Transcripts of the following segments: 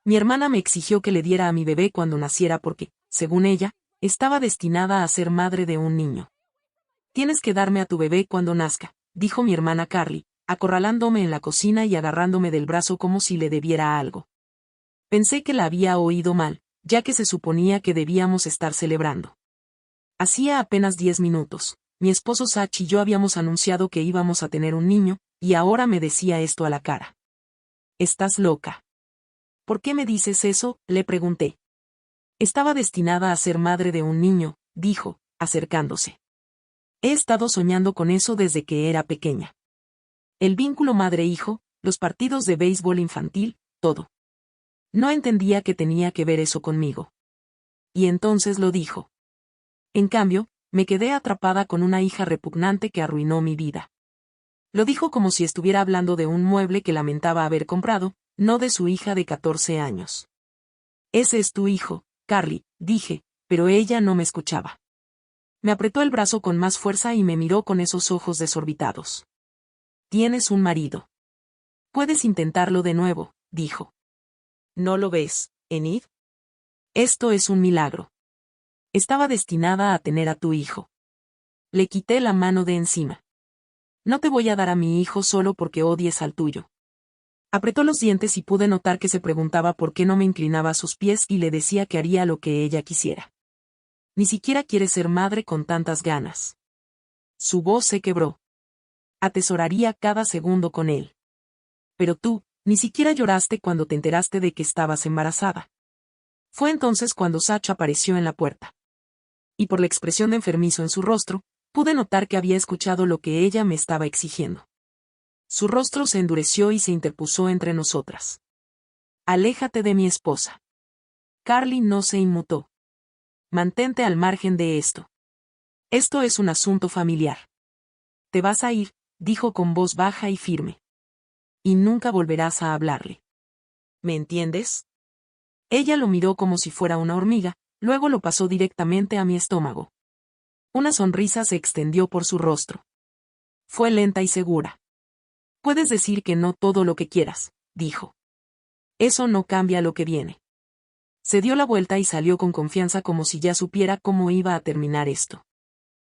Mi hermana me exigió que le diera a mi bebé cuando naciera porque, según ella, estaba destinada a ser madre de un niño. Tienes que darme a tu bebé cuando nazca, dijo mi hermana Carly, acorralándome en la cocina y agarrándome del brazo como si le debiera algo. Pensé que la había oído mal, ya que se suponía que debíamos estar celebrando. Hacía apenas 10 minutos, mi esposo Sach y yo habíamos anunciado que íbamos a tener un niño, y ahora me decía esto a la cara. ¿Estás loca? ¿Por qué me dices eso?, le pregunté. Estaba destinada a ser madre de un niño, dijo, acercándose. He estado soñando con eso desde que era pequeña. El vínculo madre-hijo, los partidos de béisbol infantil, todo. No entendía qué tenía que ver eso conmigo. Y entonces lo dijo. En cambio, me quedé atrapada con una hija repugnante que arruinó mi vida. Lo dijo como si estuviera hablando de un mueble que lamentaba haber comprado, no de su hija de 14 años. Ese es tu hijo, Carly, dije, pero ella no me escuchaba. Me apretó el brazo con más fuerza y me miró con esos ojos desorbitados. Tienes un marido. Puedes intentarlo de nuevo, dijo. ¿No lo ves, Enid? Esto es un milagro. Estaba destinada a tener a tu hijo. Le quité la mano de encima. No te voy a dar a mi hijo solo porque odies al tuyo. Apretó los dientes y pude notar que se preguntaba por qué no me inclinaba a sus pies y le decía que haría lo que ella quisiera. Ni siquiera quiere ser madre con tantas ganas. Su voz se quebró. Atesoraría cada segundo con él. Pero tú, ni siquiera lloraste cuando te enteraste de que estabas embarazada. Fue entonces cuando Sach apareció en la puerta. Y por la expresión de enfermizo en su rostro, pude notar que había escuchado lo que ella me estaba exigiendo. Su rostro se endureció y se interpuso entre nosotras. Aléjate de mi esposa. Carly no se inmutó. Mantente al margen de esto. Esto es un asunto familiar. Te vas a ir, dijo con voz baja y firme. Y nunca volverás a hablarle. ¿Me entiendes? Ella lo miró como si fuera una hormiga, luego lo pasó directamente a mi estómago. Una sonrisa se extendió por su rostro. Fue lenta y segura. Puedes decir que no todo lo que quieras, dijo. Eso no cambia lo que viene. Se dio la vuelta y salió con confianza como si ya supiera cómo iba a terminar esto.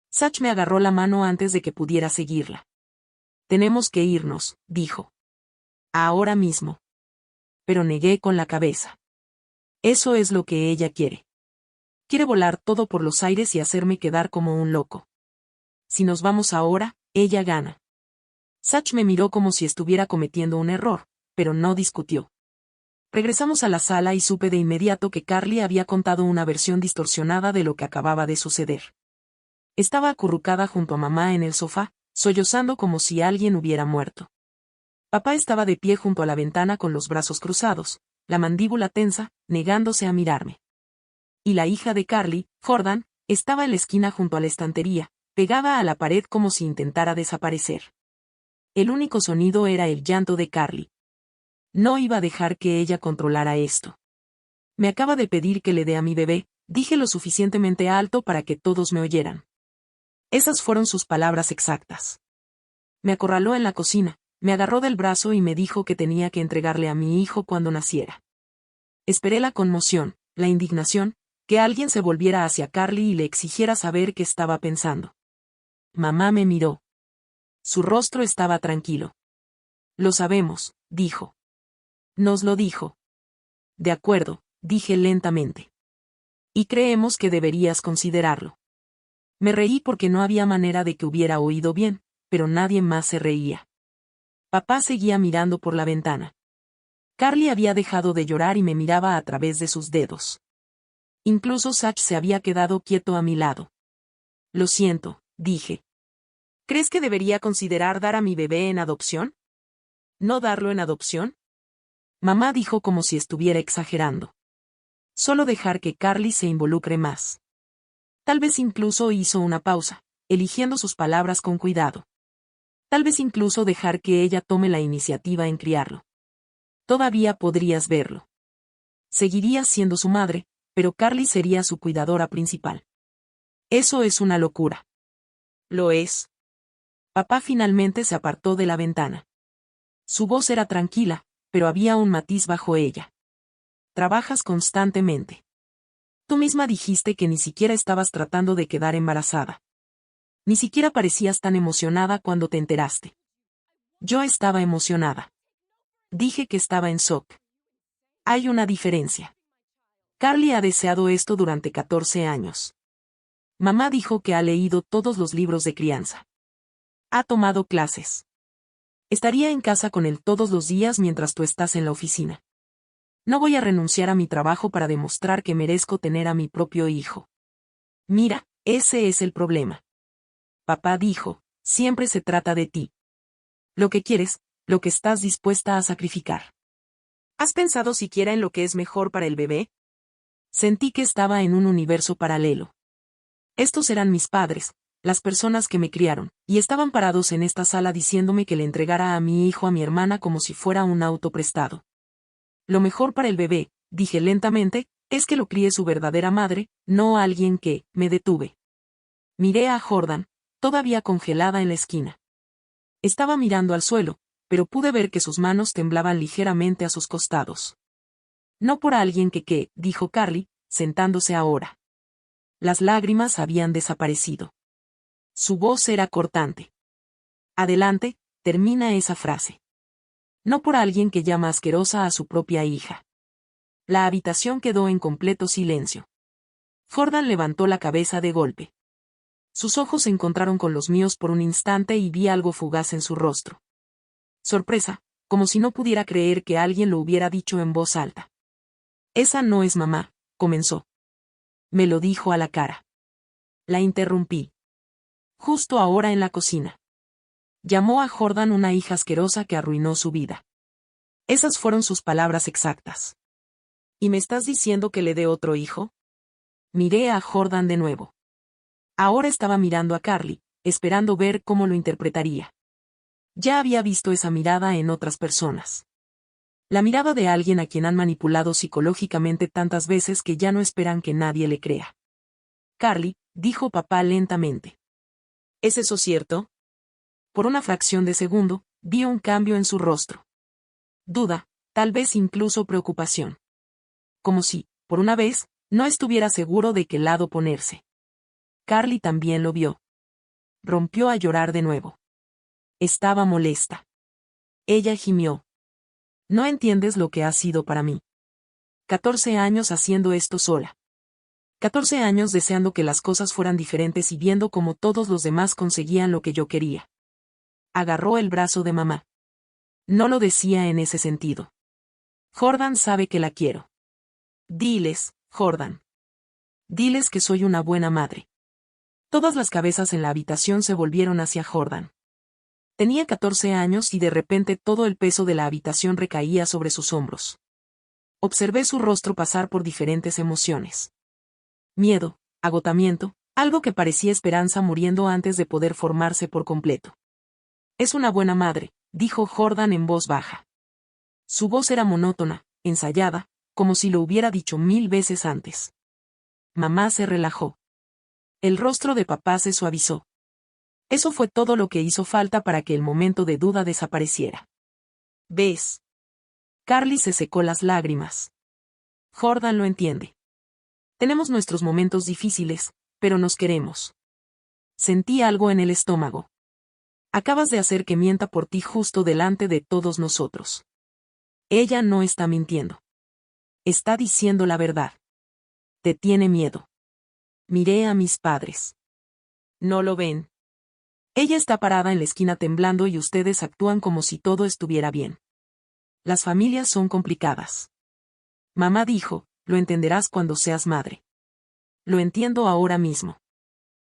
Sach me agarró la mano antes de que pudiera seguirla. Tenemos que irnos, dijo. Ahora mismo. Pero negué con la cabeza. Eso es lo que ella quiere. Quiere volar todo por los aires y hacerme quedar como un loco. Si nos vamos ahora, ella gana. Sach me miró como si estuviera cometiendo un error, pero no discutió. Regresamos a la sala y supe de inmediato que Carly había contado una versión distorsionada de lo que acababa de suceder. Estaba acurrucada junto a mamá en el sofá, sollozando como si alguien hubiera muerto. Papá estaba de pie junto a la ventana con los brazos cruzados, la mandíbula tensa, negándose a mirarme. Y la hija de Carly, Jordan, estaba en la esquina junto a la estantería, pegada a la pared como si intentara desaparecer. El único sonido era el llanto de Carly. No iba a dejar que ella controlara esto. Me acaba de pedir que le dé a mi bebé, dije lo suficientemente alto para que todos me oyeran. Esas fueron sus palabras exactas. Me acorraló en la cocina, me agarró del brazo y me dijo que tenía que entregarle a mi hijo cuando naciera. Esperé la conmoción, la indignación, que alguien se volviera hacia Carly y le exigiera saber qué estaba pensando. Mamá me miró. Su rostro estaba tranquilo. Lo sabemos, dijo. Nos lo dijo. De acuerdo, dije lentamente. Y creemos que deberías considerarlo. Me reí porque no había manera de que hubiera oído bien, pero nadie más se reía. Papá seguía mirando por la ventana. Carly había dejado de llorar y me miraba a través de sus dedos. Incluso Sach se había quedado quieto a mi lado. Lo siento, dije. ¿Crees que debería considerar dar a mi bebé en adopción? ¿No darlo en adopción? Mamá dijo como si estuviera exagerando. Solo dejar que Carly se involucre más. Tal vez incluso hizo una pausa, eligiendo sus palabras con cuidado. Tal vez incluso dejar que ella tome la iniciativa en criarlo. Todavía podrías verlo. Seguirías siendo su madre, pero Carly sería su cuidadora principal. Eso es una locura. Lo es. Papá finalmente se apartó de la ventana. Su voz era tranquila, pero había un matiz bajo ella. trabajas constantemente. Tú misma dijiste que ni siquiera estabas tratando de quedar embarazada. Ni siquiera parecías tan emocionada cuando te enteraste. Yo estaba emocionada. Dije que estaba en shock. Hay una diferencia. Carly ha deseado esto durante 14 años. Mamá dijo que ha leído todos los libros de crianza. Ha tomado clases. Estaría en casa con él todos los días mientras tú estás en la oficina. No voy a renunciar a mi trabajo para demostrar que merezco tener a mi propio hijo. Mira, ese es el problema. Papá dijo, siempre se trata de ti. Lo que quieres, lo que estás dispuesta a sacrificar. ¿Has pensado siquiera en lo que es mejor para el bebé? Sentí que estaba en un universo paralelo. Estos eran mis padres, las personas que me criaron, y estaban parados en esta sala diciéndome que le entregara a mi hijo a mi hermana como si fuera un auto prestado. Lo mejor para el bebé, dije lentamente, es que lo críe su verdadera madre, no alguien que, me detuve. Miré a Jordan, todavía congelada en la esquina. Estaba mirando al suelo, pero pude ver que sus manos temblaban ligeramente a sus costados. No por alguien que, dijo Carly, sentándose ahora. Las lágrimas habían desaparecido. Su voz era cortante. Adelante, termina esa frase. No por alguien que llama asquerosa a su propia hija. La habitación quedó en completo silencio. Jordan levantó la cabeza de golpe. Sus ojos se encontraron con los míos por un instante y vi algo fugaz en su rostro. Sorpresa, como si no pudiera creer que alguien lo hubiera dicho en voz alta. Esa no es mamá, comenzó. Me lo dijo a la cara. La interrumpí. Justo ahora en la cocina. Llamó a Jordan una hija asquerosa que arruinó su vida. Esas fueron sus palabras exactas. ¿Y me estás diciendo que le dé otro hijo? Miré a Jordan de nuevo. Ahora estaba mirando a Carly, esperando ver cómo lo interpretaría. Ya había visto esa mirada en otras personas. La mirada de alguien a quien han manipulado psicológicamente tantas veces que ya no esperan que nadie le crea. Carly, dijo papá lentamente. ¿Es eso cierto? Por una fracción de segundo, vi un cambio en su rostro. Duda, tal vez incluso preocupación. Como si, por una vez, no estuviera seguro de qué lado ponerse. Carly también lo vio. Rompió a llorar de nuevo. Estaba molesta. Ella gimió. No entiendes lo que ha sido para mí. 14 años haciendo esto sola. 14 años deseando que las cosas fueran diferentes y viendo cómo todos los demás conseguían lo que yo quería. Agarró el brazo de mamá. No lo decía en ese sentido. Jordan sabe que la quiero. Diles, Jordan. Diles que soy una buena madre. Todas las cabezas en la habitación se volvieron hacia Jordan. Tenía 14 años y de repente todo el peso de la habitación recaía sobre sus hombros. Observé su rostro pasar por diferentes emociones. Miedo, agotamiento, algo que parecía esperanza muriendo antes de poder formarse por completo. Es una buena madre, dijo Jordan en voz baja. Su voz era monótona, ensayada, como si lo hubiera dicho 1000 veces antes. Mamá se relajó. El rostro de papá se suavizó. Eso fue todo lo que hizo falta para que el momento de duda desapareciera. ¿Ves? Carly se secó las lágrimas. Jordan lo entiende. Tenemos nuestros momentos difíciles, pero nos queremos. Sentí algo en el estómago. Acabas de hacer que mienta por ti justo delante de todos nosotros. Ella no está mintiendo. Está diciendo la verdad. Te tiene miedo. Miré a mis padres. ¿No lo ven? Ella está parada en la esquina temblando y ustedes actúan como si todo estuviera bien. Las familias son complicadas. Mamá dijo, lo entenderás cuando seas madre. Lo entiendo ahora mismo.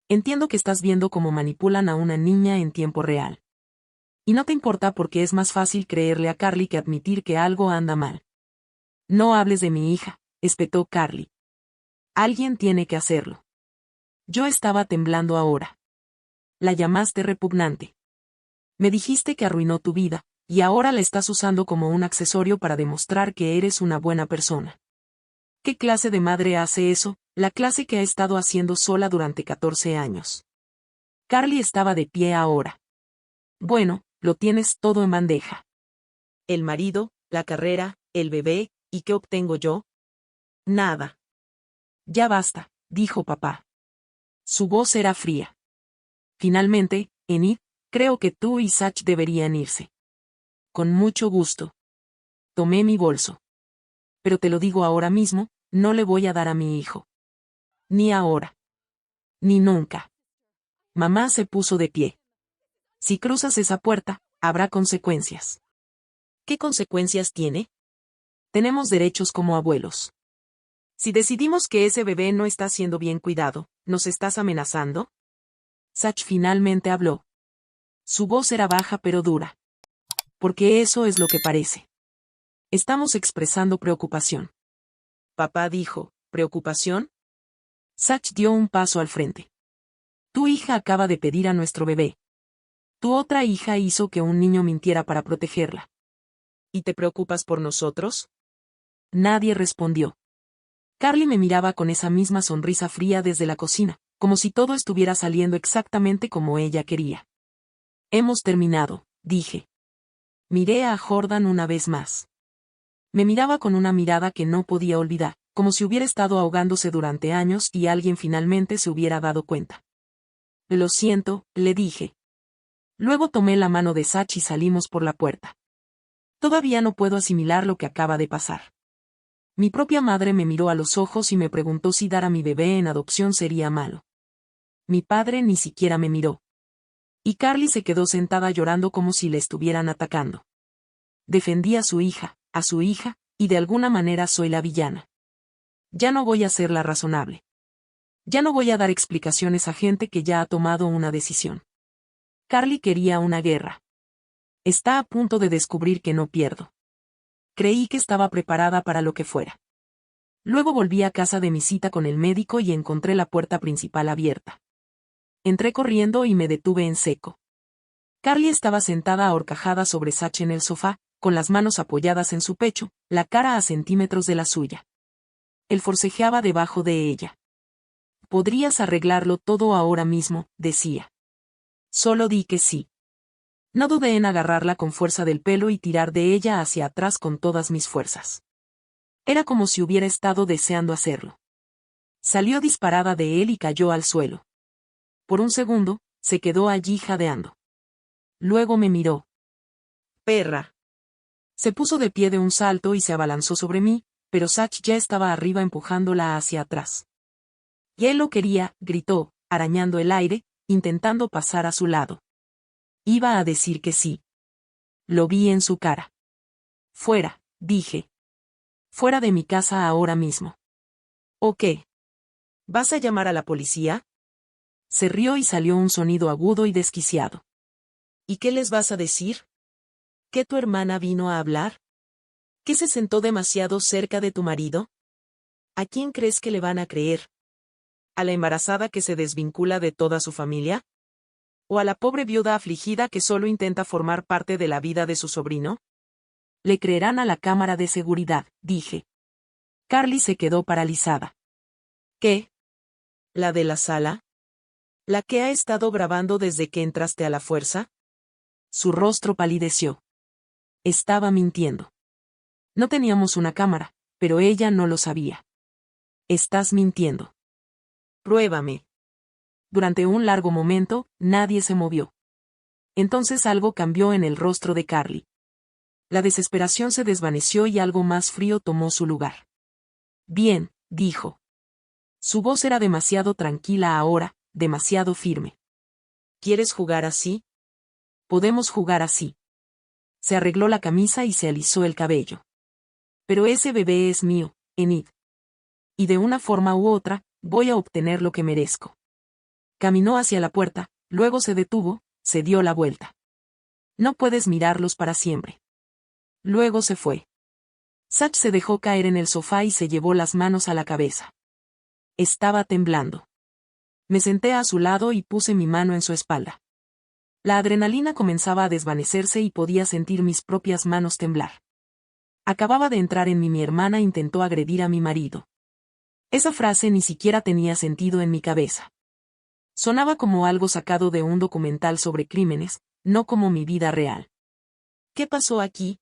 Entiendo que estás viendo cómo manipulan a una niña en tiempo real. Y no te importa porque es más fácil creerle a Carly que admitir que algo anda mal. No hables de mi hija, espetó Carly. Alguien tiene que hacerlo. Yo estaba temblando ahora. La llamaste repugnante. Me dijiste que arruinó tu vida, y ahora la estás usando como un accesorio para demostrar que eres una buena persona. ¿Qué clase de madre hace eso? La clase que ha estado haciendo sola durante 14 años. Carly estaba de pie ahora. Bueno, lo tienes todo en bandeja. El marido, la carrera, el bebé, ¿Y qué obtengo yo? Nada. Ya basta, dijo papá. Su voz era fría. Finalmente, Enid, creo que tú y Sach deberían irse. Con mucho gusto. Tomé mi bolso. Pero te lo digo ahora mismo, no le voy a dar a mi hijo. Ni ahora. Ni nunca. Mamá se puso de pie. Si cruzas esa puerta, habrá consecuencias. ¿Qué consecuencias tiene? Tenemos derechos como abuelos. Si decidimos que ese bebé no está siendo bien cuidado, ¿nos estás amenazando? Sach finalmente habló. Su voz era baja pero dura. Porque eso es lo que parece. Estamos expresando preocupación. Papá dijo, ¿preocupación? Sach dio un paso al frente. Tu hija acaba de pedir a nuestro bebé. Tu otra hija hizo que un niño mintiera para protegerla. ¿Y te preocupas por nosotros? Nadie respondió. Carly me miraba con esa misma sonrisa fría desde la cocina, como si todo estuviera saliendo exactamente como ella quería. Hemos terminado, dije. Miré a Jordan una vez más. Me miraba con una mirada que no podía olvidar, como si hubiera estado ahogándose durante años y alguien finalmente se hubiera dado cuenta. Lo siento, le dije. Luego tomé la mano de Sach y salimos por la puerta. Todavía no puedo asimilar lo que acaba de pasar. Mi propia madre me miró a los ojos y me preguntó si dar a mi bebé en adopción sería malo. Mi padre ni siquiera me miró. Y Carly se quedó sentada llorando como si le estuvieran atacando. Defendí a su hija, y de alguna manera soy la villana. Ya no voy a ser la razonable. Ya no voy a dar explicaciones a gente que ya ha tomado una decisión. Carly quería una guerra. Está a punto de descubrir que no pierdo. Creí que estaba preparada para lo que fuera. Luego volví a casa de mi cita con el médico y encontré la puerta principal abierta. Entré corriendo y me detuve en seco. Carly estaba sentada ahorcajada sobre Sach en el sofá, con las manos apoyadas en su pecho, la cara a centímetros de la suya. Él forcejeaba debajo de ella. Podrías arreglarlo todo ahora mismo, decía. Solo di que sí. No dudé en agarrarla con fuerza del pelo y tirar de ella hacia atrás con todas mis fuerzas. Era como si hubiera estado deseando hacerlo. Salió disparada de él y cayó al suelo. Por un segundo, se quedó allí jadeando. Luego me miró. Perra. Se puso de pie de un salto y se abalanzó sobre mí, pero Sach ya estaba arriba empujándola hacia atrás. Y él lo quería, gritó, arañando el aire, intentando pasar a su lado. Iba a decir que sí. Lo vi en su cara. Fuera, dije. Fuera de mi casa ahora mismo. ¿O qué? ¿Vas a llamar a la policía? Se rió y salió un sonido agudo y desquiciado. ¿Y qué les vas a decir? ¿Que tu hermana vino a hablar? ¿Que se sentó demasiado cerca de tu marido? ¿A quién crees que le van a creer? ¿A la embarazada que se desvincula de toda su familia? ¿O a la pobre viuda afligida que solo intenta formar parte de la vida de su sobrino? Le creerán a la cámara de seguridad, dije. Carly se quedó paralizada. ¿Qué? ¿La de la sala? ¿La que ha estado grabando desde que entraste a la fuerza? Su rostro palideció. Estaba mintiendo. No teníamos una cámara, pero ella no lo sabía. Estás mintiendo. Pruébame. Durante un largo momento, nadie se movió. Entonces algo cambió en el rostro de Carly. La desesperación se desvaneció y algo más frío tomó su lugar. Bien, dijo. Su voz era demasiado tranquila ahora, demasiado firme. ¿Quieres jugar así? Podemos jugar así. Se arregló la camisa y se alisó el cabello. Pero ese bebé es mío, Enid. Y de una forma u otra, voy a obtener lo que merezco. Caminó hacia la puerta, luego se detuvo, se dio la vuelta. No puedes mirarlos para siempre. Luego se fue. Sach se dejó caer en el sofá y se llevó las manos a la cabeza. Estaba temblando. Me senté a su lado y puse mi mano en su espalda. La adrenalina comenzaba a desvanecerse y podía sentir mis propias manos temblar. Acababa de entrar en mí, mi hermana intentó agredir a mi marido. Esa frase ni siquiera tenía sentido en mi cabeza. Sonaba como algo sacado de un documental sobre crímenes, no como mi vida real. ¿Qué pasó aquí?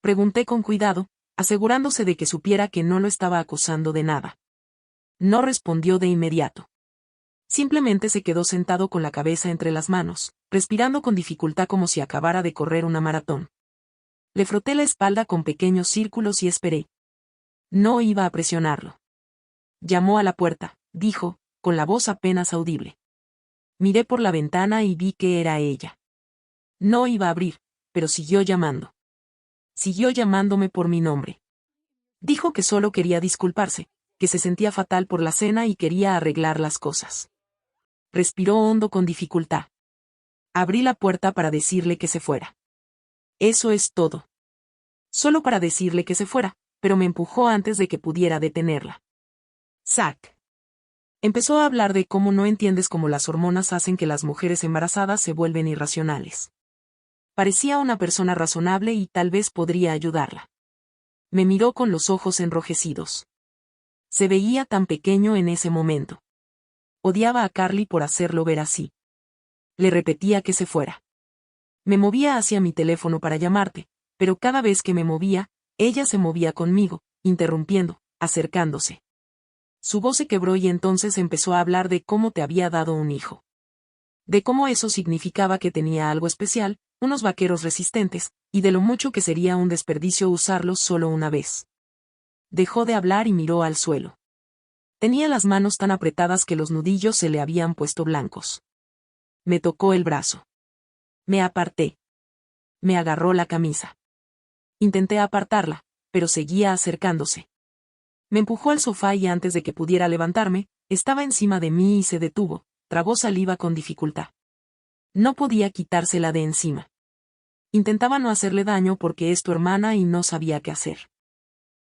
Pregunté con cuidado, asegurándose de que supiera que no lo estaba acusando de nada. No respondió de inmediato. Simplemente se quedó sentado con la cabeza entre las manos, respirando con dificultad como si acabara de correr una maratón. Le froté la espalda con pequeños círculos y esperé. No iba a presionarlo. Llamó a la puerta, dijo, con la voz apenas audible. Miré por la ventana y vi que era ella. No iba a abrir, pero siguió llamando. Siguió llamándome por mi nombre. Dijo que solo quería disculparse, que se sentía fatal por la cena y quería arreglar las cosas. Respiró hondo con dificultad. Abrí la puerta para decirle que se fuera. Eso es todo. Solo para decirle que se fuera, pero me empujó antes de que pudiera detenerla. Zack. Empezó a hablar de cómo no entiendes cómo las hormonas hacen que las mujeres embarazadas se vuelven irracionales. Parecía una persona razonable y tal vez podría ayudarla. Me miró con los ojos enrojecidos. Se veía tan pequeño en ese momento. Odiaba a Carly por hacerlo ver así. Le repetía que se fuera. Me movía hacia mi teléfono para llamarte, pero cada vez que me movía, ella se movía conmigo, interrumpiendo, acercándose. Su voz se quebró y entonces empezó a hablar de cómo te había dado un hijo. De cómo eso significaba que tenía algo especial, unos vaqueros resistentes, y de lo mucho que sería un desperdicio usarlos solo una vez. Dejó de hablar y miró al suelo. Tenía las manos tan apretadas que los nudillos se le habían puesto blancos. Me tocó el brazo. Me aparté. Me agarró la camisa. Intenté apartarla, pero seguía acercándose. Me empujó al sofá y antes de que pudiera levantarme, estaba encima de mí y se detuvo, tragó saliva con dificultad. No podía quitársela de encima. Intentaba no hacerle daño porque es tu hermana y no sabía qué hacer.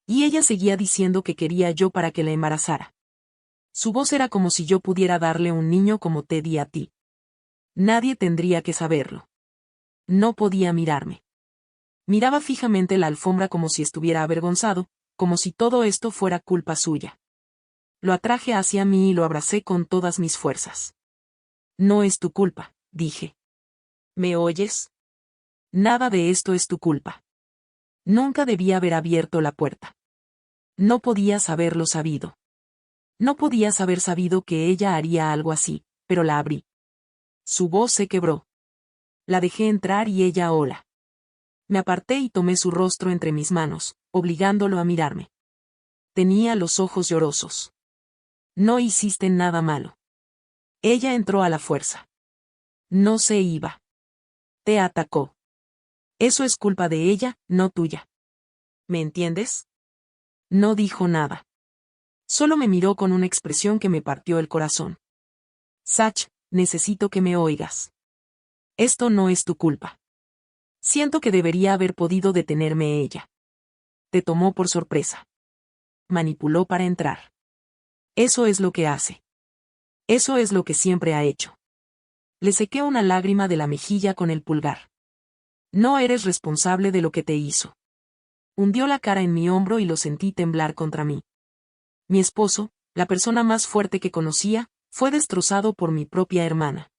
Y ella seguía diciendo que quería yo para que la embarazara. Su voz era como si yo pudiera darle un niño como te di a ti. Nadie tendría que saberlo. No podía mirarme. Miraba fijamente la alfombra como si estuviera avergonzado, como si todo esto fuera culpa suya. Lo atraje hacia mí y lo abracé con todas mis fuerzas. No es tu culpa, dije. ¿Me oyes? Nada de esto es tu culpa. Nunca debía haber abierto la puerta. No podías haberlo sabido. No podías haber sabido que ella haría algo así, pero la abrí. Su voz se quebró. La dejé entrar y ella hola. Me aparté y tomé su rostro entre mis manos, obligándolo a mirarme. Tenía los ojos llorosos. No hiciste nada malo. Ella entró a la fuerza. No se iba. Te atacó. Eso es culpa de ella, no tuya. ¿Me entiendes? No dijo nada. Solo me miró con una expresión que me partió el corazón. Zach, necesito que me oigas. Esto no es tu culpa. Siento que debería haber podido detenerme ella. Te tomó por sorpresa. Manipuló para entrar. Eso es lo que hace. Eso es lo que siempre ha hecho. Le sequé una lágrima de la mejilla con el pulgar. No eres responsable de lo que te hizo. Hundió la cara en mi hombro y lo sentí temblar contra mí. Mi esposo, la persona más fuerte que conocía, fue destrozado por mi propia hermana.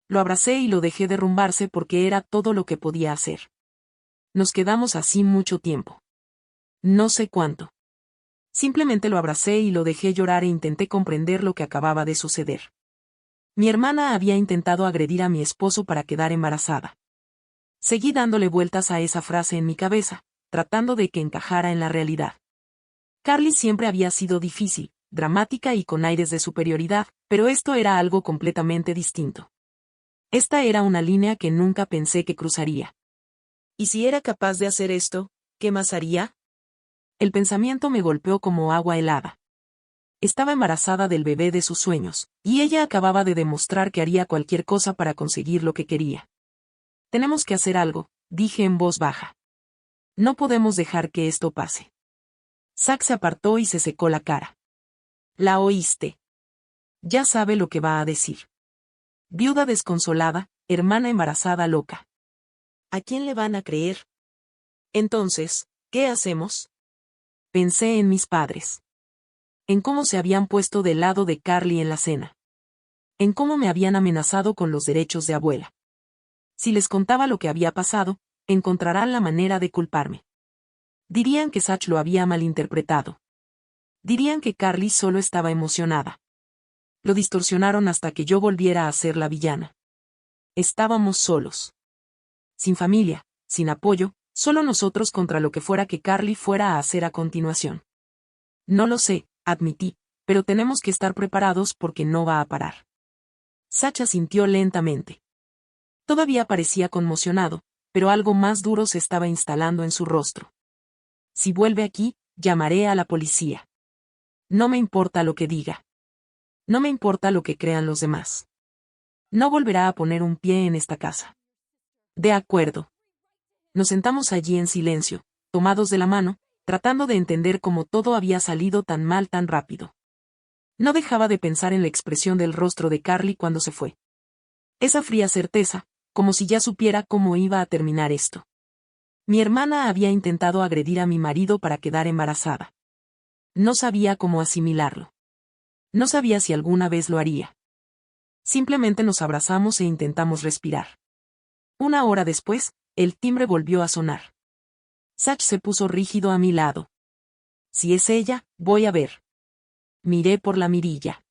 Lo abracé y lo dejé derrumbarse porque era todo lo que podía hacer. Nos quedamos así mucho tiempo. No sé cuánto. Simplemente lo abracé y lo dejé llorar e intenté comprender lo que acababa de suceder. Mi hermana había intentado agredir a mi esposo para quedar embarazada. Seguí dándole vueltas a esa frase en mi cabeza, tratando de que encajara en la realidad. Carly siempre había sido difícil, dramática y con aires de superioridad, pero esto era algo completamente distinto. Esta era una línea que nunca pensé que cruzaría. ¿Y si era capaz de hacer esto, qué más haría? El pensamiento me golpeó como agua helada. Estaba embarazada del bebé de sus sueños, y ella acababa de demostrar que haría cualquier cosa para conseguir lo que quería. Tenemos que hacer algo, dije en voz baja. No podemos dejar que esto pase. Zack se apartó y se secó la cara. ¿La oíste? Ya sabe lo que va a decir. Viuda desconsolada, hermana embarazada loca. ¿A quién le van a creer? Entonces, ¿qué hacemos? Pensé en mis padres. En cómo se habían puesto del lado de Carly en la cena. En cómo me habían amenazado con los derechos de abuela. Si les contaba lo que había pasado, encontrarán la manera de culparme. Dirían que Sach lo había malinterpretado. Dirían que Carly solo estaba emocionada. Lo distorsionaron hasta que yo volviera a ser la villana. Estábamos solos. Sin familia, sin apoyo, solo nosotros contra lo que fuera que Carly fuera a hacer a continuación. No lo sé, admití, pero tenemos que estar preparados porque no va a parar. Sach asintió lentamente. Todavía parecía conmocionado, pero algo más duro se estaba instalando en su rostro. Si vuelve aquí, llamaré a la policía. No me importa lo que diga. No me importa lo que crean los demás. No volverá a poner un pie en esta casa. De acuerdo. Nos sentamos allí en silencio, tomados de la mano, tratando de entender cómo todo había salido tan mal tan rápido. No dejaba de pensar en la expresión del rostro de Carly cuando se fue. Esa fría certeza, como si ya supiera cómo iba a terminar esto. Mi hermana había intentado agredir a mi marido para quedar embarazada. No sabía cómo asimilarlo. No sabía si alguna vez lo haría. Simplemente nos abrazamos e intentamos respirar. Una hora después, el timbre volvió a sonar. Sach se puso rígido a mi lado. Si es ella, voy a ver. Miré por la mirilla.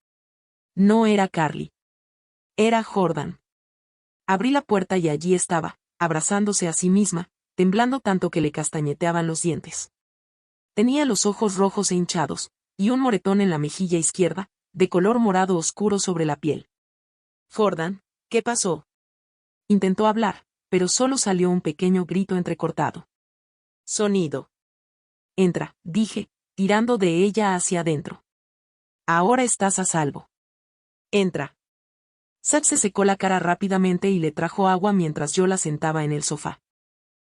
No era Carly. Era Jordan. Abrí la puerta y allí estaba, abrazándose a sí misma, temblando tanto que le castañeteaban los dientes. Tenía los ojos rojos e hinchados, y un moretón en la mejilla izquierda, de color morado oscuro sobre la piel. Jordan, ¿qué pasó? Intentó hablar, pero solo salió un pequeño grito entrecortado. Sonido. Entra, dije, tirando de ella hacia adentro. Ahora estás a salvo. Entra. Sach se secó la cara rápidamente y le trajo agua mientras yo la sentaba en el sofá.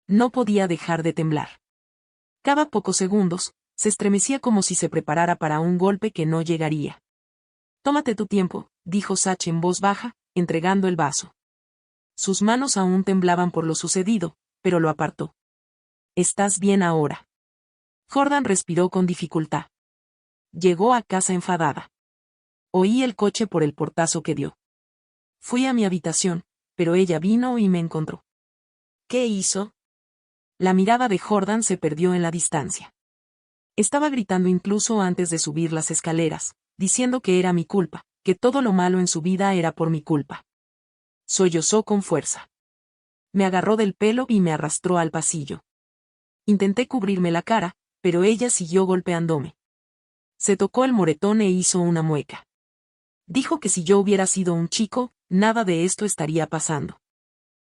No podía dejar de temblar. Cada pocos segundos, se estremecía como si se preparara para un golpe que no llegaría. Tómate tu tiempo, dijo Sach en voz baja, entregando el vaso. Sus manos aún temblaban por lo sucedido, pero lo apartó. ¿Estás bien ahora? Jordan respiró con dificultad. Llegó a casa enfadada. Oí el coche por el portazo que dio. Fui a mi habitación, pero ella vino y me encontró. ¿Qué hizo? La mirada de Jordan se perdió en la distancia. Estaba gritando incluso antes de subir las escaleras, diciendo que era mi culpa, que todo lo malo en su vida era por mi culpa. Sollozó con fuerza. Me agarró del pelo y me arrastró al pasillo. Intenté cubrirme la cara, pero ella siguió golpeándome. Se tocó el moretón e hizo una mueca. Dijo que si yo hubiera sido un chico, nada de esto estaría pasando.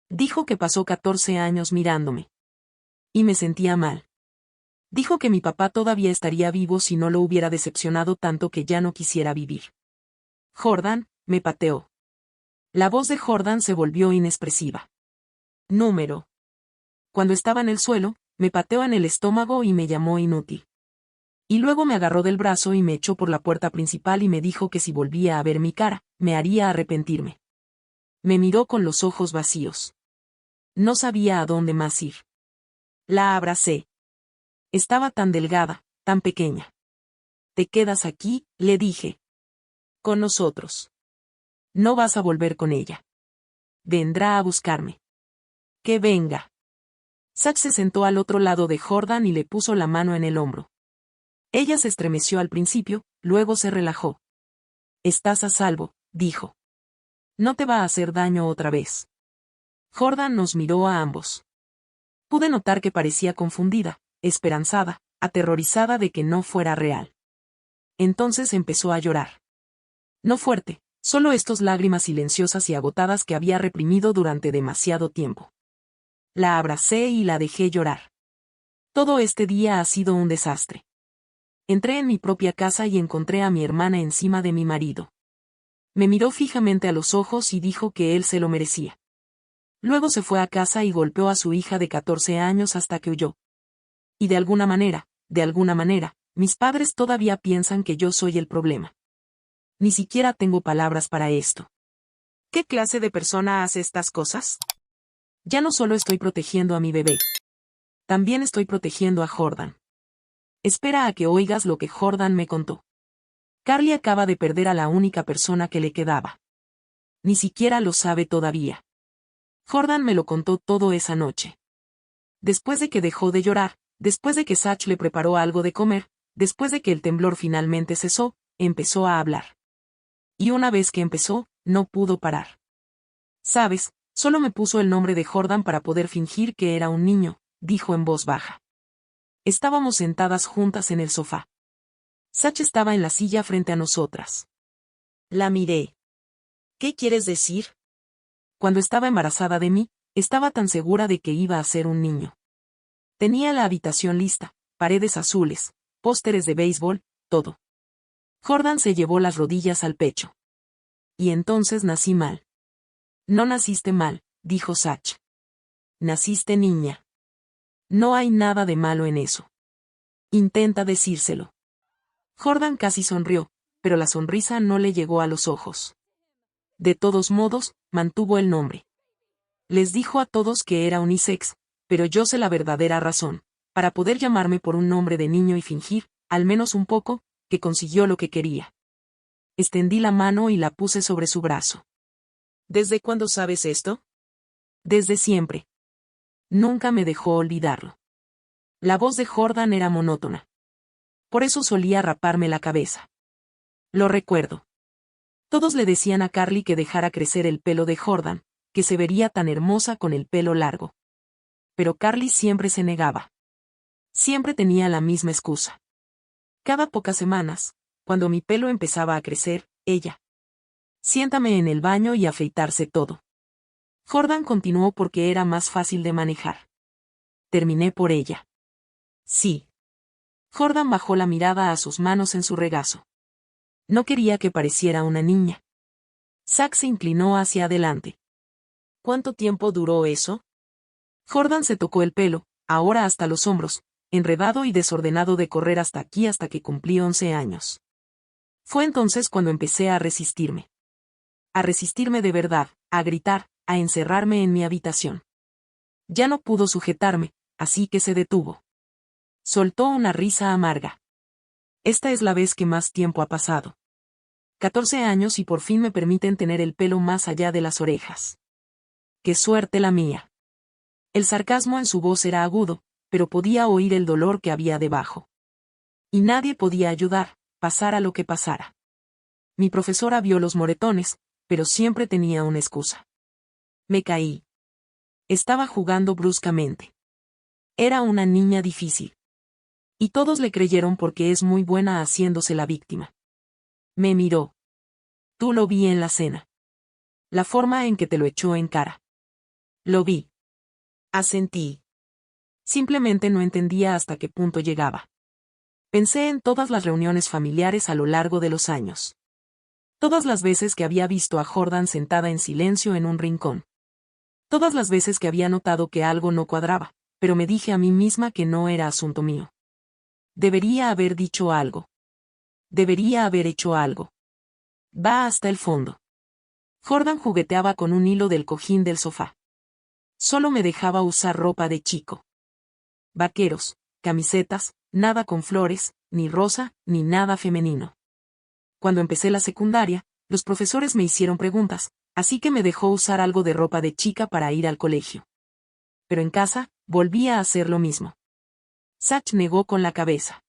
Dijo que pasó 14 años mirándome. Y me sentía mal. Dijo que mi papá todavía estaría vivo si no lo hubiera decepcionado tanto que ya no quisiera vivir. Jordan, me pateó. La voz de Jordan se volvió inexpresiva. Número. Cuando estaba en el suelo, me pateó en el estómago y me llamó inútil. Y luego me agarró del brazo y me echó por la puerta principal y me dijo que si volvía a ver mi cara, me haría arrepentirme. Me miró con los ojos vacíos. No sabía a dónde más ir. La abracé. Estaba tan delgada, tan pequeña. Te quedas aquí, le dije. Con nosotros. No vas a volver con ella. Vendrá a buscarme. Que venga. Sach se sentó al otro lado de Jordan y le puso la mano en el hombro. Ella se estremeció al principio, luego se relajó. Estás a salvo, dijo. No te va a hacer daño otra vez. Jordan nos miró a ambos. Pude notar que parecía confundida, esperanzada, aterrorizada de que no fuera real. Entonces empezó a llorar. No fuerte, solo estas lágrimas silenciosas y agotadas que había reprimido durante demasiado tiempo. La abracé y la dejé llorar. Todo este día ha sido un desastre. Entré en mi propia casa y encontré a mi hermana encima de mi marido. Me miró fijamente a los ojos y dijo que él se lo merecía. Luego se fue a casa y golpeó a su hija de 14 años hasta que huyó. Y de alguna manera, mis padres todavía piensan que yo soy el problema. Ni siquiera tengo palabras para esto. ¿Qué clase de persona hace estas cosas? Ya no solo estoy protegiendo a mi bebé. También estoy protegiendo a Jordan. Espera a que oigas lo que Jordan me contó. Carly acaba de perder a la única persona que le quedaba. Ni siquiera lo sabe todavía. Jordan me lo contó todo esa noche. Después de que dejó de llorar, Después de que Satch le preparó algo de comer, después de que el temblor finalmente cesó, empezó a hablar. Y una vez que empezó, no pudo parar. ¿Sabes? Solo me puso el nombre de Jordan para poder fingir que era un niño, dijo en voz baja. Estábamos sentadas juntas en el sofá. Satch estaba en la silla frente a nosotras. La miré. ¿Qué quieres decir? Cuando estaba embarazada de mí, estaba tan segura de que iba a ser un niño. Tenía la habitación lista, paredes azules, pósteres de béisbol, todo. Jordan se llevó las rodillas al pecho. Y entonces nací mal. No naciste mal, dijo Satch. Naciste niña. No hay nada de malo en eso. Intenta decírselo. Jordan casi sonrió, pero la sonrisa no le llegó a los ojos. De todos modos, mantuvo el nombre. Les dijo a todos que era unisex, pero yo sé la verdadera razón, para poder llamarme por un nombre de niño y fingir, al menos un poco, que consiguió lo que quería. Extendí la mano y la puse sobre su brazo. ¿Desde cuándo sabes esto? Desde siempre. Nunca me dejó olvidarlo. La voz de Jordan era monótona. Por eso solía raparme la cabeza. Lo recuerdo. Todos le decían a Carly que dejara crecer el pelo de Jordan, que se vería tan hermosa con el pelo largo. Pero Carly siempre se negaba. Siempre tenía la misma excusa. Cada pocas semanas, cuando mi pelo empezaba a crecer, ella. Siéntame en el baño y afeitarse todo. Jordan continuó porque era más fácil de manejar. Terminé por ella. Sí. Jordan bajó la mirada a sus manos en su regazo. No quería que pareciera una niña. Zack se inclinó hacia adelante. ¿Cuánto tiempo duró eso? Jordan se tocó el pelo, ahora hasta los hombros, enredado y desordenado de correr hasta aquí hasta que cumplí 11 años. Fue entonces cuando empecé a resistirme. A resistirme de verdad, a gritar, a encerrarme en mi habitación. Ya no pudo sujetarme, así que se detuvo. Soltó una risa amarga. Esta es la vez que más tiempo ha pasado. 14 años y por fin me permiten tener el pelo más allá de las orejas. ¡Qué suerte la mía! El sarcasmo en su voz era agudo, pero podía oír el dolor que había debajo. Y nadie podía ayudar, pasara lo que pasara. Mi profesora vio los moretones, pero siempre tenía una excusa. Me caí. Estaba jugando bruscamente. Era una niña difícil. Y todos le creyeron porque es muy buena haciéndose la víctima. Me miró. Tú lo vi en la cena. La forma en que te lo echó en cara. Lo vi. Asentí. Simplemente no entendía hasta qué punto llegaba. Pensé en todas las reuniones familiares a lo largo de los años. Todas las veces que había visto a Jordan sentada en silencio en un rincón. Todas las veces que había notado que algo no cuadraba, pero me dije a mí misma que no era asunto mío. Debería haber dicho algo. Debería haber hecho algo. Va hasta el fondo. Jordan jugueteaba con un hilo del cojín del sofá. Solo me dejaba usar ropa de chico. Vaqueros, camisetas, nada con flores, ni rosa, ni nada femenino. Cuando empecé la secundaria, los profesores me hicieron preguntas, así que me dejó usar algo de ropa de chica para ir al colegio. Pero en casa, volvía a hacer lo mismo. Satch negó con la cabeza.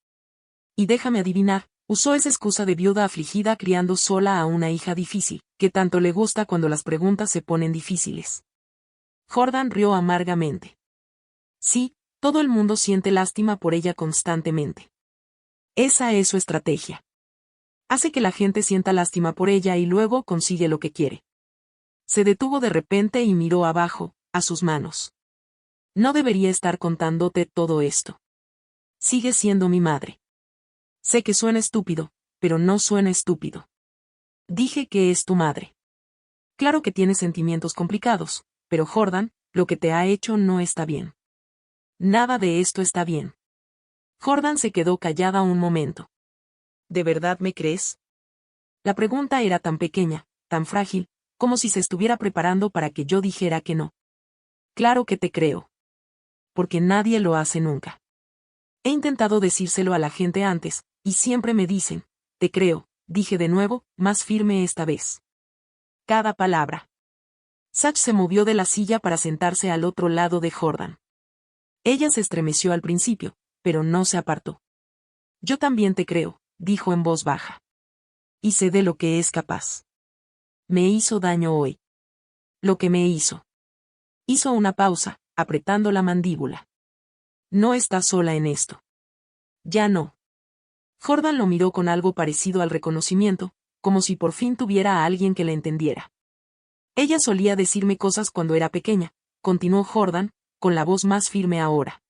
Y déjame adivinar, usó esa excusa de viuda afligida criando sola a una hija difícil, que tanto le gusta cuando las preguntas se ponen difíciles. Jordan rió amargamente. Sí, todo el mundo siente lástima por ella constantemente. Esa es su estrategia. Hace que la gente sienta lástima por ella y luego consigue lo que quiere. Se detuvo de repente y miró abajo, a sus manos. No debería estar contándote todo esto. Sigue siendo mi madre. Sé que suena estúpido, pero no suena estúpido. Dije que es tu madre. Claro que tienes sentimientos complicados, pero Jordan, lo que te ha hecho no está bien. Nada de esto está bien. Jordan se quedó callada un momento. ¿De verdad me crees? La pregunta era tan pequeña, tan frágil, como si se estuviera preparando para que yo dijera que no. Claro que te creo. Porque nadie lo hace nunca. He intentado decírselo a la gente antes, y siempre me dicen, te creo, dije de nuevo, más firme esta vez. Cada palabra. Satch se movió de la silla para sentarse al otro lado de Jordan. Ella se estremeció al principio, pero no se apartó. Yo también te creo, dijo en voz baja. Y sé de lo que es capaz. Me hizo daño hoy. Lo que me hizo. Hizo una pausa, apretando la mandíbula. No estás sola en esto. Ya no. Jordan lo miró con algo parecido al reconocimiento, como si por fin tuviera a alguien que la entendiera. Ella solía decirme cosas cuando era pequeña, continuó Jordan, con la voz más firme ahora.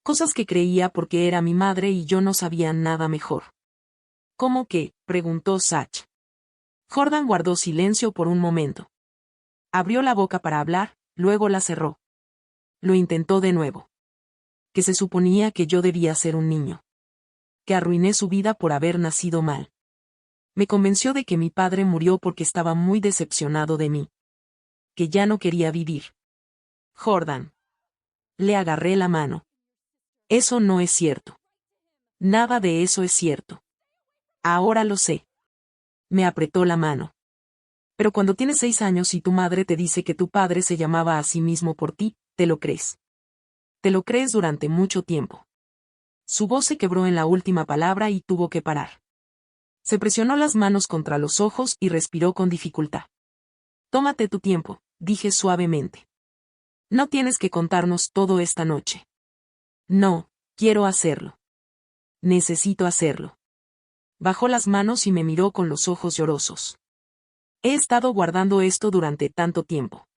Cosas que creía porque era mi madre y yo no sabía nada mejor. ¿Cómo qué?, preguntó Sach. Jordan guardó silencio por un momento. Abrió la boca para hablar, luego la cerró. Lo intentó de nuevo. Que se suponía que yo debía ser un niño. Que arruiné su vida por haber nacido mal. Me convenció de que mi padre murió porque estaba muy decepcionado de mí. Que ya no quería vivir. Jordan. Le agarré la mano. Eso no es cierto. Nada de eso es cierto. Ahora lo sé. Me apretó la mano. Pero cuando tienes 6 años y tu madre te dice que tu padre se llamaba a sí mismo por ti, te lo crees. Te lo crees durante mucho tiempo. Su voz se quebró en la última palabra y tuvo que parar. Se presionó las manos contra los ojos y respiró con dificultad. Tómate tu tiempo, dije suavemente. No tienes que contarnos todo esta noche. No, quiero hacerlo. Necesito hacerlo. Bajó las manos y me miró con los ojos llorosos. He estado guardando esto durante tanto tiempo.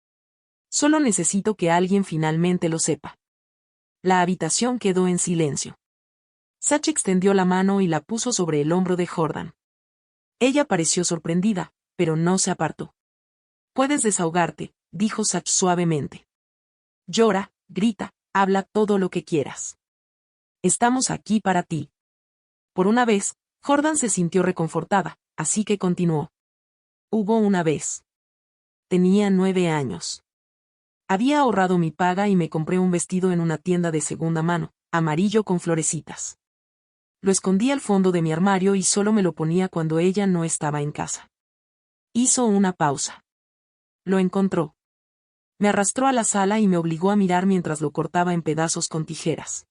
Solo necesito que alguien finalmente lo sepa. La habitación quedó en silencio. Sach extendió la mano y la puso sobre el hombro de Jordan. Ella pareció sorprendida, pero no se apartó. Puedes desahogarte, dijo Sach suavemente. Llora, grita, habla todo lo que quieras. Estamos aquí para ti. Por una vez, Jordan se sintió reconfortada, así que continuó. Hubo una vez. Tenía 9 años. Había ahorrado mi paga y me compré un vestido en una tienda de segunda mano, amarillo con florecitas. Lo escondí al fondo de mi armario y solo me lo ponía cuando ella no estaba en casa. Hizo una pausa. Lo encontró. Me arrastró a la sala y me obligó a mirar mientras lo cortaba en pedazos con tijeras.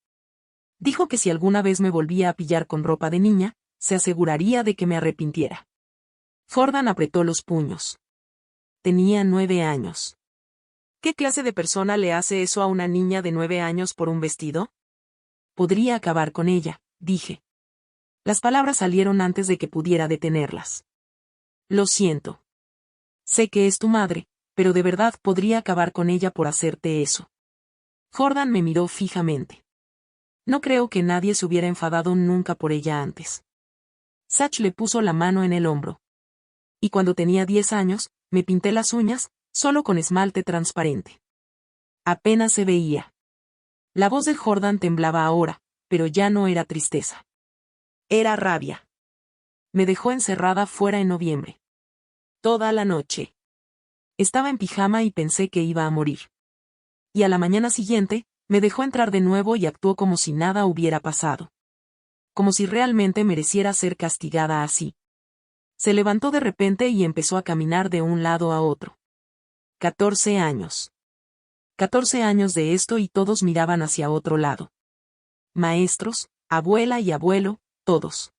Dijo que si alguna vez me volvía a pillar con ropa de niña, se aseguraría de que me arrepintiera. Jordan apretó los puños. Tenía 9 años. ¿Qué clase de persona le hace eso a una niña de 9 años por un vestido? Podría acabar con ella, dije. Las palabras salieron antes de que pudiera detenerlas. Lo siento. Sé que es tu madre, pero de verdad podría acabar con ella por hacerte eso. Jordan me miró fijamente. No creo que nadie se hubiera enfadado nunca por ella antes. Sach le puso la mano en el hombro. Y cuando tenía 10 años, me pinté las uñas, solo con esmalte transparente. Apenas se veía. La voz de Jordan temblaba ahora, pero ya no era tristeza. Era rabia. Me dejó encerrada fuera en noviembre. Toda la noche. Estaba en pijama y pensé que iba a morir. Y a la mañana siguiente, me dejó entrar de nuevo y actuó como si nada hubiera pasado. Como si realmente mereciera ser castigada así. Se levantó de repente y empezó a caminar de un lado a otro. 14 años. 14 años de esto y todos miraban hacia otro lado. Maestros, abuela y abuelo, todos.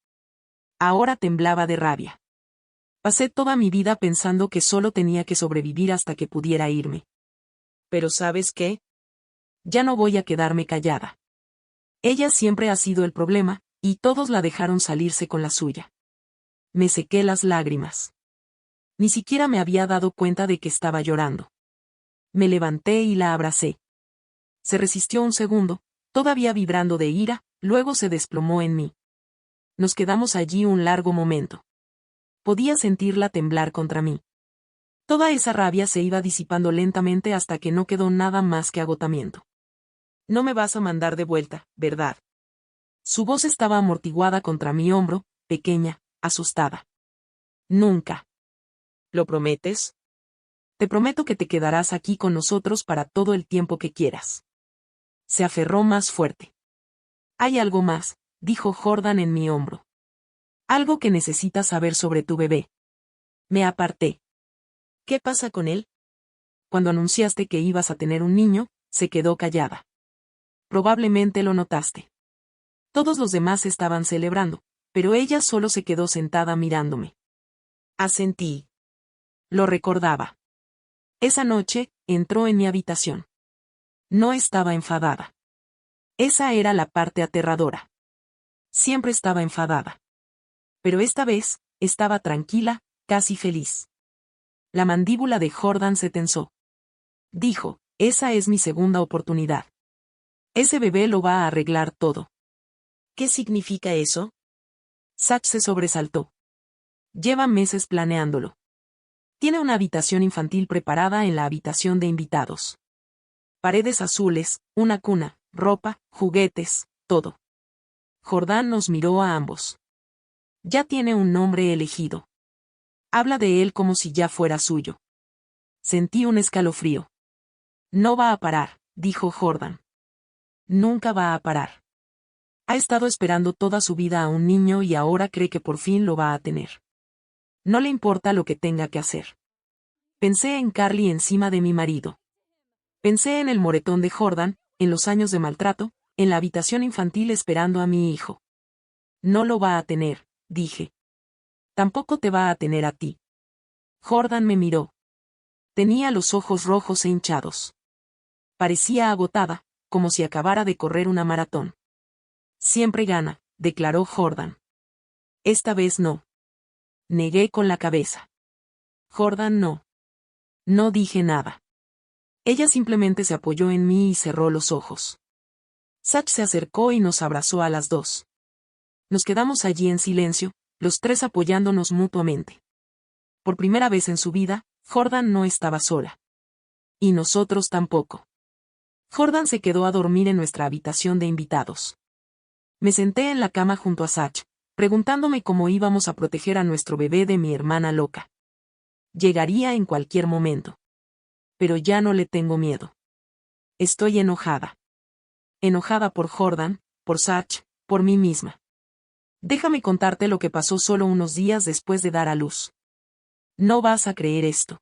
Ahora temblaba de rabia. Pasé toda mi vida pensando que solo tenía que sobrevivir hasta que pudiera irme. Pero ¿sabes qué? Ya no voy a quedarme callada. Ella siempre ha sido el problema, y todos la dejaron salirse con la suya. Me sequé las lágrimas. Ni siquiera me había dado cuenta de que estaba llorando. Me levanté y la abracé. Se resistió un segundo, todavía vibrando de ira, luego se desplomó en mí. Nos quedamos allí un largo momento. Podía sentirla temblar contra mí. Toda esa rabia se iba disipando lentamente hasta que no quedó nada más que agotamiento. No me vas a mandar de vuelta, ¿verdad? Su voz estaba amortiguada contra mi hombro, pequeña, asustada. Nunca. ¿Lo prometes? Te prometo que te quedarás aquí con nosotros para todo el tiempo que quieras. Se aferró más fuerte. Hay algo más, dijo Jordan en mi hombro. Algo que necesitas saber sobre tu bebé. Me aparté. ¿Qué pasa con él? Cuando anunciaste que ibas a tener un niño, se quedó callada. Probablemente lo notaste. Todos los demás estaban celebrando, pero ella solo se quedó sentada mirándome. Asentí. Lo recordaba. Esa noche, entró en mi habitación. No estaba enfadada. Esa era la parte aterradora. Siempre estaba enfadada. Pero esta vez, estaba tranquila, casi feliz. La mandíbula de Jordan se tensó. Dijo, esa es mi segunda oportunidad. Ese bebé lo va a arreglar todo. ¿Qué significa eso? Zach se sobresaltó. Lleva meses planeándolo. Tiene una habitación infantil preparada en la habitación de invitados. Paredes azules, una cuna, ropa, juguetes, todo. Jordan nos miró a ambos. Ya tiene un nombre elegido. Habla de él como si ya fuera suyo. Sentí un escalofrío. No va a parar, dijo Jordan. Nunca va a parar. Ha estado esperando toda su vida a un niño y ahora cree que por fin lo va a tener. No le importa lo que tenga que hacer. Pensé en Carly encima de mi marido. Pensé en el moretón de Jordan, en los años de maltrato, en la habitación infantil esperando a mi hijo. No lo va a tener, dije. Tampoco te va a tener a ti. Jordan me miró. Tenía los ojos rojos e hinchados. Parecía agotada, como si acabara de correr una maratón. Siempre gana, declaró Jordan. Esta vez no. Negué con la cabeza. Jordan no. No dije nada. Ella simplemente se apoyó en mí y cerró los ojos. Zach se acercó y nos abrazó a las dos. Nos quedamos allí en silencio, los tres apoyándonos mutuamente. Por primera vez en su vida, Jordan no estaba sola. Y nosotros tampoco. Jordan se quedó a dormir en nuestra habitación de invitados. Me senté en la cama junto a Zach, preguntándome cómo íbamos a proteger a nuestro bebé de mi hermana loca. Llegaría en cualquier momento. Pero ya no le tengo miedo. Estoy enojada. Enojada por Jordan, por Zach, por mí misma. Déjame contarte lo que pasó solo unos días después de dar a luz. No vas a creer esto.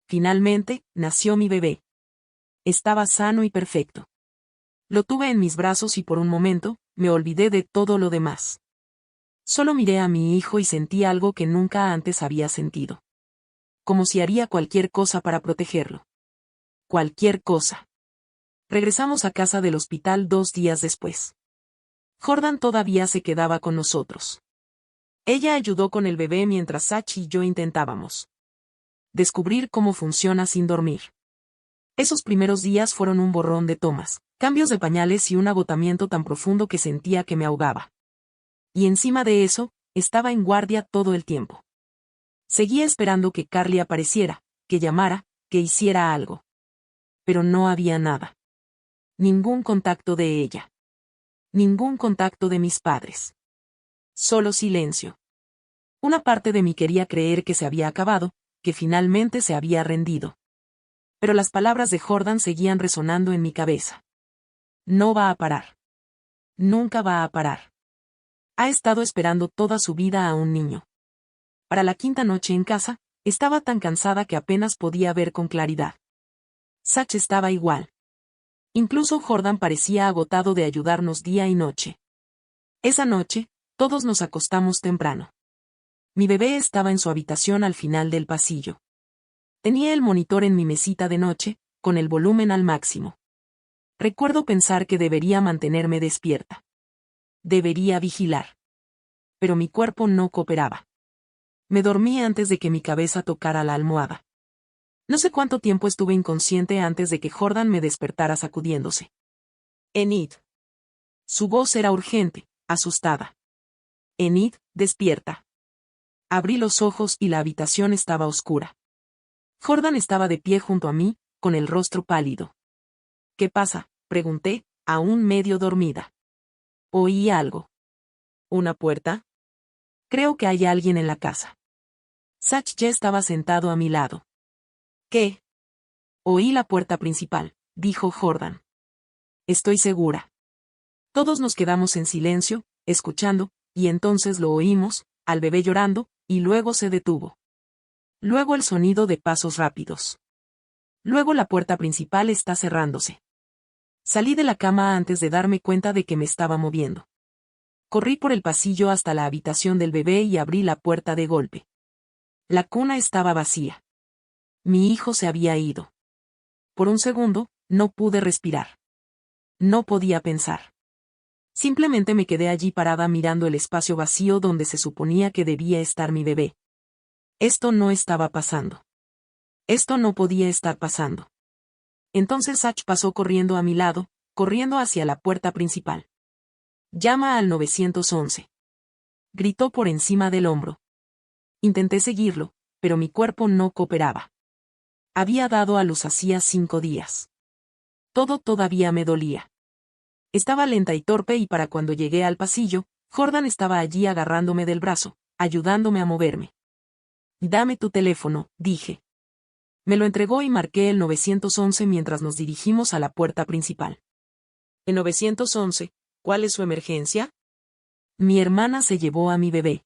Finalmente, nació mi bebé. Estaba sano y perfecto. Lo tuve en mis brazos y por un momento, me olvidé de todo lo demás. Solo miré a mi hijo y sentí algo que nunca antes había sentido. Como si haría cualquier cosa para protegerlo. Cualquier cosa. Regresamos a casa del hospital 2 días después. Jordan todavía se quedaba con nosotros. Ella ayudó con el bebé mientras Zach y yo intentábamos descubrir cómo funciona sin dormir. Esos primeros días fueron un borrón de tomas, cambios de pañales y un agotamiento tan profundo que sentía que me ahogaba. Y encima de eso, estaba en guardia todo el tiempo. Seguía esperando que Carly apareciera, que llamara, que hiciera algo. Pero no había nada. Ningún contacto de ella. Ningún contacto de mis padres. Solo silencio. Una parte de mí quería creer que se había acabado, que finalmente se había rendido. Pero las palabras de Jordan seguían resonando en mi cabeza. No va a parar. Nunca va a parar. Ha estado esperando toda su vida a un niño. Para la quinta noche en casa, estaba tan cansada que apenas podía ver con claridad. Zach estaba igual. Incluso Jordan parecía agotado de ayudarnos día y noche. Esa noche, todos nos acostamos temprano. Mi bebé estaba en su habitación al final del pasillo. Tenía el monitor en mi mesita de noche, con el volumen al máximo. Recuerdo pensar que debería mantenerme despierta. Debería vigilar. Pero mi cuerpo no cooperaba. Me dormí antes de que mi cabeza tocara la almohada. No sé cuánto tiempo estuve inconsciente antes de que Jordan me despertara sacudiéndose. Enid. Su voz era urgente, asustada. Enid, despierta. Abrí los ojos y la habitación estaba oscura. Jordan estaba de pie junto a mí, con el rostro pálido. ¿Qué pasa?, pregunté, aún medio dormida. Oí algo. ¿Una puerta? Creo que hay alguien en la casa. Zach ya estaba sentado a mi lado. ¿Qué? Oí la puerta principal, dijo Jordan. Estoy segura. Todos nos quedamos en silencio, escuchando, y entonces lo oímos, al bebé llorando, y luego se detuvo. Luego el sonido de pasos rápidos. Luego la puerta principal está cerrándose. Salí de la cama antes de darme cuenta de que me estaba moviendo. Corrí por el pasillo hasta la habitación del bebé y abrí la puerta de golpe. La cuna estaba vacía. Mi hijo se había ido. Por un segundo, no pude respirar. No podía pensar. Simplemente me quedé allí parada mirando el espacio vacío donde se suponía que debía estar mi bebé. Esto no estaba pasando. Esto no podía estar pasando. Entonces Satch pasó corriendo a mi lado, corriendo hacia la puerta principal. «Llama al 911». Gritó por encima del hombro. Intenté seguirlo, pero mi cuerpo no cooperaba. Había dado a luz hacía 5 días. Todo todavía me dolía. Estaba lenta y torpe y para cuando llegué al pasillo, Jordan estaba allí agarrándome del brazo, ayudándome a moverme. «Dame tu teléfono», dije. Me lo entregó y marqué el 911 mientras nos dirigimos a la puerta principal. «¿El 911? ¿Cuál es su emergencia?» Mi hermana se llevó a mi bebé.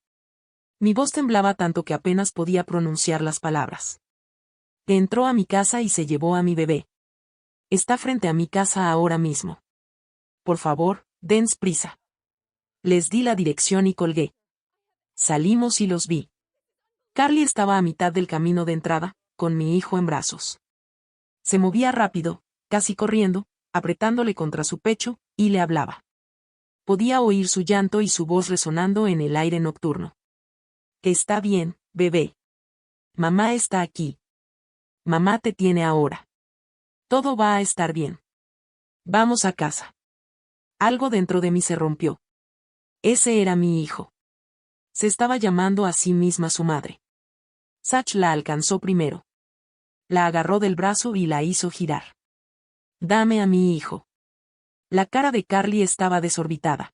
Mi voz temblaba tanto que apenas podía pronunciar las palabras. Entró a mi casa y se llevó a mi bebé. Está frente a mi casa ahora mismo. Por favor, dense prisa. Les di la dirección y colgué. Salimos y los vi. Carly estaba a mitad del camino de entrada, con mi hijo en brazos. Se movía rápido, casi corriendo, apretándole contra su pecho, y le hablaba. Podía oír su llanto y su voz resonando en el aire nocturno. «Está bien, bebé. Mamá está aquí. Mamá te tiene ahora. Todo va a estar bien. Vamos a casa». Algo dentro de mí se rompió. Ese era mi hijo. Se estaba llamando a sí misma su madre. Satch la alcanzó primero. La agarró del brazo y la hizo girar. «Dame a mi hijo». La cara de Carly estaba desorbitada.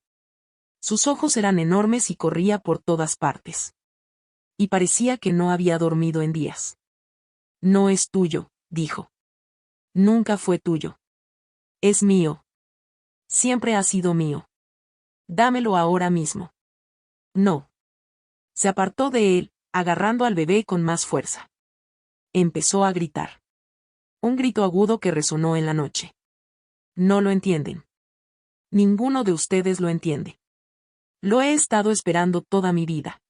Sus ojos eran enormes y corría por todas partes. Y parecía que no había dormido en días. «No es tuyo», dijo. «Nunca fue tuyo. Es mío. Siempre ha sido mío. Dámelo ahora mismo». «No». Se apartó de él, agarrando al bebé con más fuerza. Empezó a gritar. Un grito agudo que resonó en la noche. No lo entienden. Ninguno de ustedes lo entiende. Lo he estado esperando toda mi vida.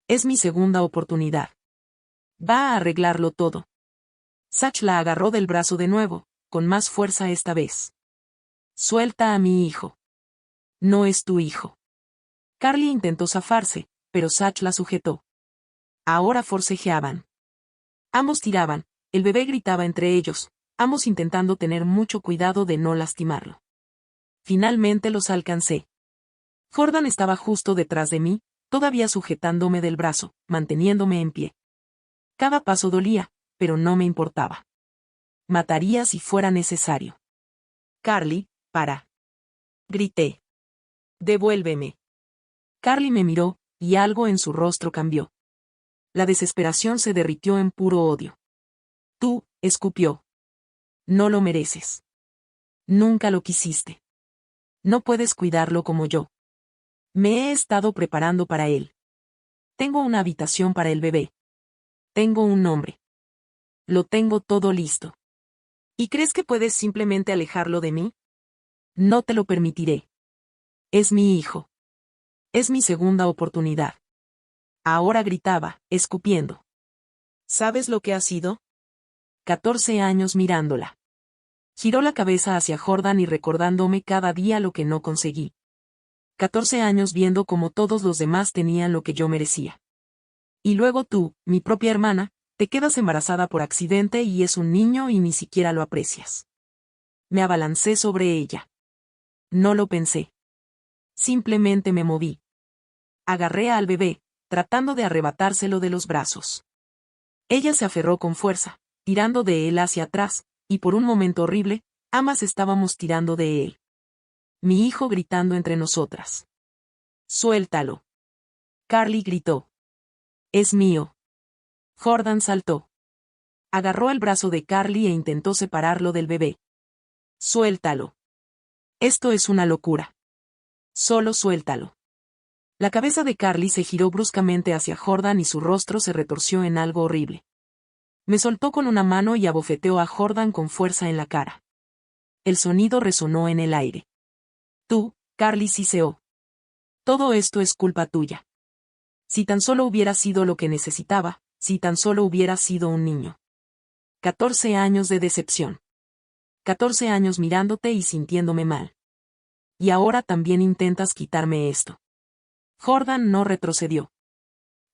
Es mi segunda oportunidad. Va a arreglarlo todo. Satch la agarró del brazo de nuevo, con más fuerza esta vez. «Suelta a mi hijo». «No es tu hijo». Carly intentó zafarse, pero Satch la sujetó. Ahora forcejeaban. Ambos tiraban, el bebé gritaba entre ellos, ambos intentando tener mucho cuidado de no lastimarlo. Finalmente los alcancé. Jordan estaba justo detrás de mí, todavía sujetándome del brazo, manteniéndome en pie. Cada paso dolía, pero no me importaba. Mataría si fuera necesario. «Carly, para». Grité. «Devuélveme». Carly me miró, y algo en su rostro cambió. La desesperación se derritió en puro odio. «Tú», escupió. «No lo mereces. Nunca lo quisiste. No puedes cuidarlo como yo. Me he estado preparando para él. Tengo una habitación para el bebé. Tengo un nombre. Lo tengo todo listo. ¿Y crees que puedes simplemente alejarlo de mí? No te lo permitiré. Es mi hijo. Es mi segunda oportunidad». Ahora gritaba, escupiendo. «¿Sabes lo que ha sido? 14 años mirándola». Giró la cabeza hacia Jordan y recordándome cada día lo que no conseguí. 14 años viendo cómo todos los demás tenían lo que yo merecía. Y luego tú, mi propia hermana, te quedas embarazada por accidente y es un niño y ni siquiera lo aprecias. Me abalancé sobre ella. No lo pensé. Simplemente me moví. Agarré al bebé, tratando de arrebatárselo de los brazos. Ella se aferró con fuerza, tirando de él hacia atrás, y por un momento horrible, ambas estábamos tirando de él. Mi hijo gritando entre nosotras. «Suéltalo». Carly gritó. «Es mío». Jordan saltó. Agarró el brazo de Carly e intentó separarlo del bebé. «Suéltalo. Esto es una locura. Solo suéltalo». La cabeza de Carly se giró bruscamente hacia Jordan y su rostro se retorció en algo horrible. Me soltó con una mano y abofeteó a Jordan con fuerza en la cara. El sonido resonó en el aire. Tú, Carly, siseó. Todo esto es culpa tuya. Si tan solo hubiera sido lo que necesitaba, si tan solo hubiera sido un niño. 14 años de decepción. 14 años mirándote y sintiéndome mal. Y ahora también intentas quitarme esto. Jordan no retrocedió.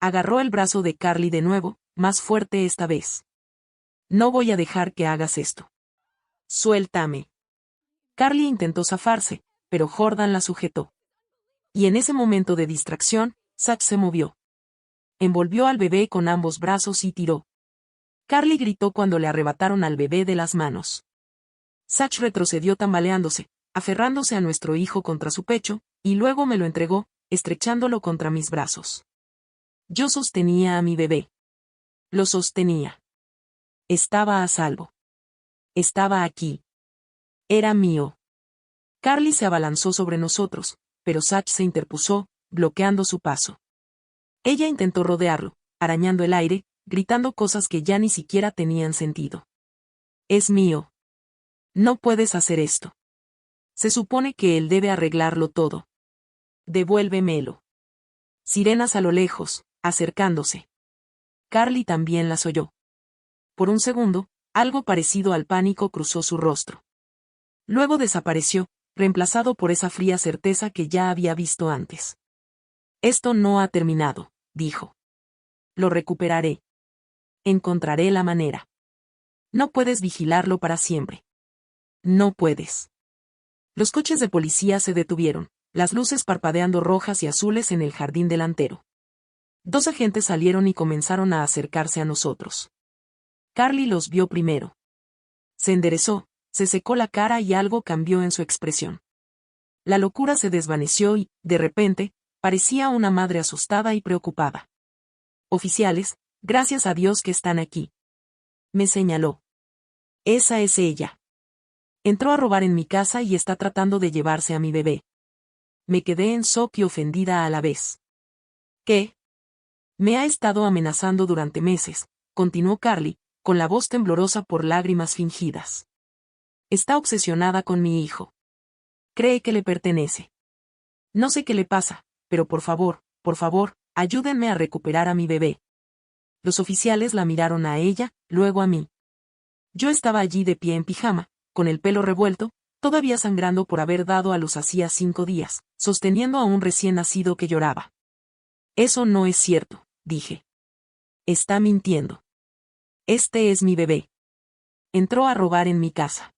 Agarró el brazo de Carly de nuevo, más fuerte esta vez. No voy a dejar que hagas esto. Suéltame. Carly intentó zafarse, pero Jordan la sujetó. Y en ese momento de distracción, Zach se movió. Envolvió al bebé con ambos brazos y tiró. Carly gritó cuando le arrebataron al bebé de las manos. Zach retrocedió tambaleándose, aferrándose a nuestro hijo contra su pecho, y luego me lo entregó, estrechándolo contra mis brazos. Yo sostenía a mi bebé. Lo sostenía. Estaba a salvo. Estaba aquí. Era mío. Carly se abalanzó sobre nosotros, pero Zach se interpuso, bloqueando su paso. Ella intentó rodearlo, arañando el aire, gritando cosas que ya ni siquiera tenían sentido. Es mío. No puedes hacer esto. Se supone que él debe arreglarlo todo. Devuélvemelo. Sirenas a lo lejos, acercándose. Carly también las oyó. Por un segundo, algo parecido al pánico cruzó su rostro. Luego desapareció, reemplazado por esa fría certeza que ya había visto antes. Esto no ha terminado, dijo. Lo recuperaré. Encontraré la manera. No puedes vigilarlo para siempre. No puedes. Los coches de policía se detuvieron, las luces parpadeando rojas y azules en el jardín delantero. 2 agentes salieron y comenzaron a acercarse a nosotros. Carly los vio primero. Se enderezó, se secó la cara y algo cambió en su expresión. La locura se desvaneció y, de repente, parecía una madre asustada y preocupada. Oficiales, gracias a Dios que están aquí. Me señaló. Esa es ella. Entró a robar en mi casa y está tratando de llevarse a mi bebé. Me quedé en shock y ofendida a la vez. ¿Qué? Me ha estado amenazando durante meses, continuó Carly, con la voz temblorosa por lágrimas fingidas. Está obsesionada con mi hijo. Cree que le pertenece. No sé qué le pasa, pero por favor, ayúdenme a recuperar a mi bebé. Los oficiales la miraron a ella, luego a mí. Yo estaba allí de pie en pijama, con el pelo revuelto, todavía sangrando por haber dado a luz hacía 5 días, sosteniendo a un recién nacido que lloraba. Eso no es cierto, dije. Está mintiendo. Este es mi bebé. Entró a robar en mi casa.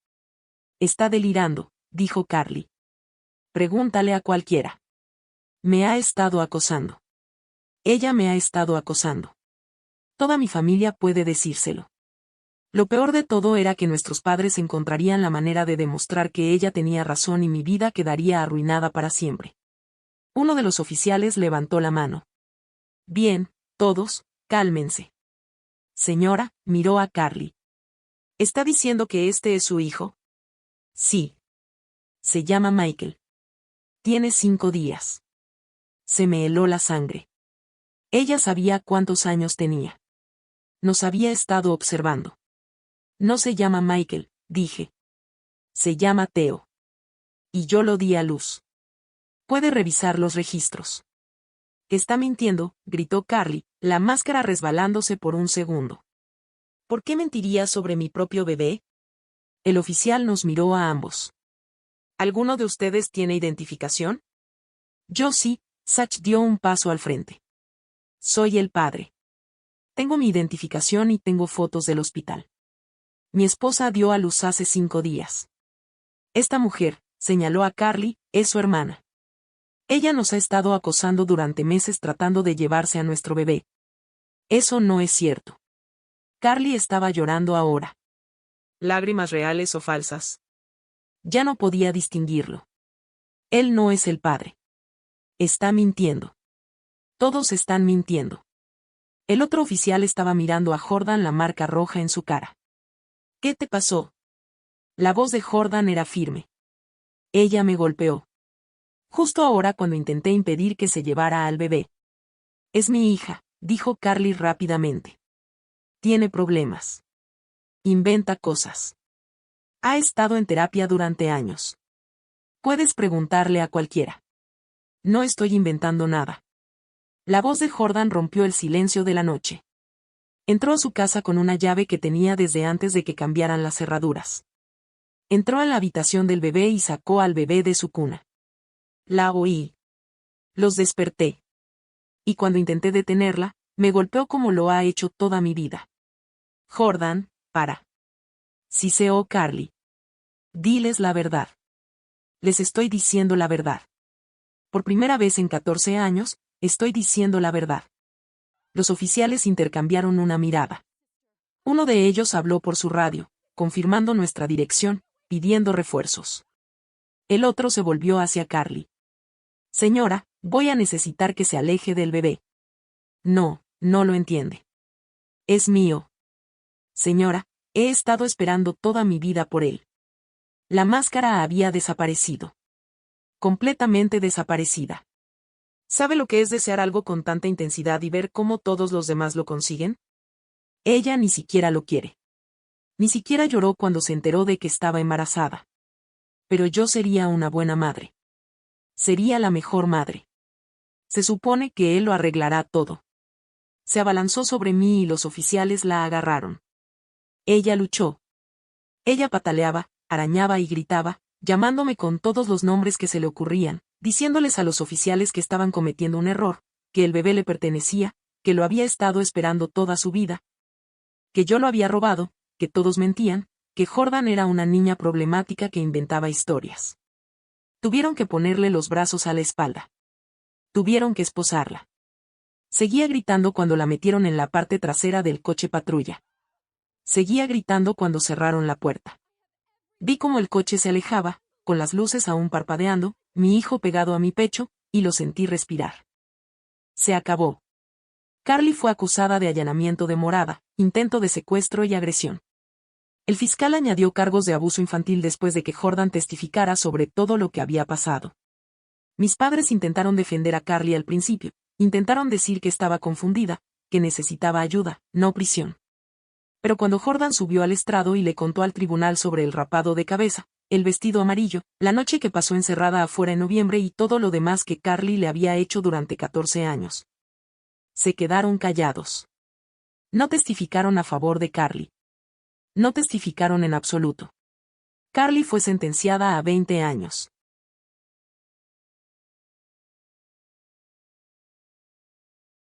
Está delirando, dijo Carly. Pregúntale a cualquiera. Me ha estado acosando. Ella me ha estado acosando. Toda mi familia puede decírselo. Lo peor de todo era que nuestros padres encontrarían la manera de demostrar que ella tenía razón y mi vida quedaría arruinada para siempre. Uno de los oficiales levantó la mano. Bien, todos, cálmense. Señora, miró a Carly. ¿Está diciendo que este es su hijo? Sí. Se llama Michael. Tiene 5 días. Se me heló la sangre. Ella sabía cuántos años tenía. Nos había estado observando. No se llama Michael, dije. Se llama Theo. Y yo lo di a luz. Puede revisar los registros. Está mintiendo, gritó Carly, la máscara resbalándose por un segundo. ¿Por qué mentiría sobre mi propio bebé? El oficial nos miró a ambos. ¿Alguno de ustedes tiene identificación? Yo sí, Zach dio un paso al frente. Soy el padre. Tengo mi identificación y tengo fotos del hospital. Mi esposa dio a luz hace 5 días. Esta mujer, señaló a Carly, es su hermana. Ella nos ha estado acosando durante meses tratando de llevarse a nuestro bebé. Eso no es cierto. Carly estaba llorando ahora. ¿Lágrimas reales o falsas? Ya no podía distinguirlo. Él no es el padre. Está mintiendo. Todos están mintiendo. El otro oficial estaba mirando a Jordan la marca roja en su cara. ¿Qué te pasó? La voz de Jordan era firme. Ella me golpeó. Justo ahora cuando intenté impedir que se llevara al bebé. Es mi hija, dijo Carly rápidamente. Tiene problemas. Inventa cosas. Ha estado en terapia durante años. Puedes preguntarle a cualquiera. No estoy inventando nada. La voz de Jordan rompió el silencio de la noche. Entró a su casa con una llave que tenía desde antes de que cambiaran las cerraduras. Entró a la habitación del bebé y sacó al bebé de su cuna. La oí. Los desperté. Y cuando intenté detenerla, me golpeó como lo ha hecho toda mi vida. Jordan, para. Siseó Carly. Diles la verdad. Les estoy diciendo la verdad. Por primera vez en 14 años, estoy diciendo la verdad. Los oficiales intercambiaron una mirada. Uno de ellos habló por su radio, confirmando nuestra dirección, pidiendo refuerzos. El otro se volvió hacia Carly. Señora, voy a necesitar que se aleje del bebé. No, no lo entiende. Es mío. Señora, he estado esperando toda mi vida por él. La máscara había desaparecido. Completamente desaparecida. ¿Sabe lo que es desear algo con tanta intensidad y ver cómo todos los demás lo consiguen? Ella ni siquiera lo quiere. Ni siquiera lloró cuando se enteró de que estaba embarazada. Pero yo sería una buena madre. Sería la mejor madre. Se supone que él lo arreglará todo. Se abalanzó sobre mí y los oficiales la agarraron. Ella luchó. Ella pataleaba, arañaba y gritaba, llamándome con todos los nombres que se le ocurrían, diciéndoles a los oficiales que estaban cometiendo un error, que el bebé le pertenecía, que lo había estado esperando toda su vida, que yo lo había robado, que todos mentían, que Jordan era una niña problemática que inventaba historias. Tuvieron que ponerle los brazos a la espalda. Tuvieron que esposarla. Seguía gritando cuando la metieron en la parte trasera del coche patrulla. Seguía gritando cuando cerraron la puerta. Vi cómo el coche se alejaba, con las luces aún parpadeando, mi hijo pegado a mi pecho, y lo sentí respirar. Se acabó. Carly fue acusada de allanamiento de morada, intento de secuestro y agresión. El fiscal añadió cargos de abuso infantil después de que Jordan testificara sobre todo lo que había pasado. Mis padres intentaron defender a Carly al principio, intentaron decir que estaba confundida, que necesitaba ayuda, no prisión. Pero cuando Jordan subió al estrado y le contó al tribunal sobre el rapado de cabeza, el vestido amarillo, la noche que pasó encerrada afuera en noviembre y todo lo demás que Carly le había hecho durante 14 años. Se quedaron callados. No testificaron a favor de Carly. No testificaron en absoluto. Carly fue sentenciada a 20 años.